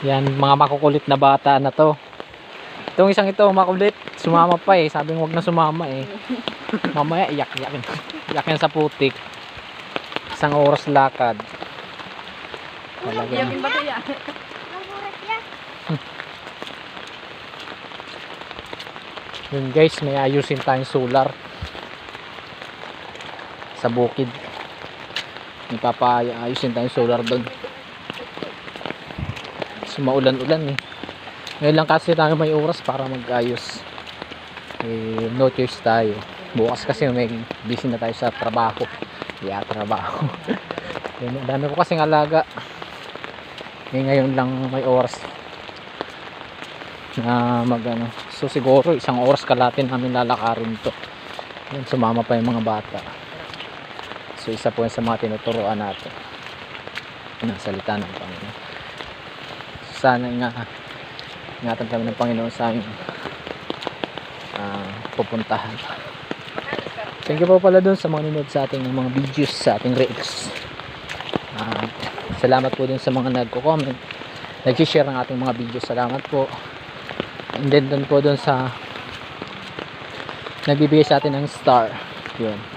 Yan, mga makukulit na bata na to. Itong isang ito, makulit. Sumama pa eh. Sabi wag na sumama eh. Mamaya iyak yan sa putik. Isang oras lakad. Iyakin ba kaya? Yun guys, may ayusin tayong solar sa bukid. May papaayusin tayong solar doon. So maulan-ulan eh. Ngayon lang kasi tayo may oras para mag-ayos. Eh, no choice tayo. Bukas kasi may busy na tayo sa trabaho. Trabaho. Yun, dami ko kasing alaga. Ngayon lang may oras na mag-ano. So siguro isang oras kalahati namin lalakarin to. Yan, sumama pa yung mga bata. So isa po sa mga tinuturuan natin ng salita ng Panginoon. Sana ingatan kami ng Panginoon sa aming pupuntahan. Thank you po pala dun sa mga nanood sa ating mga videos, sa ating reels. Salamat po din sa mga nagko-comment, nag-share ng ating mga videos. Salamat po. And then dun po dun sa nagbibigay sa atin ng star. Yun.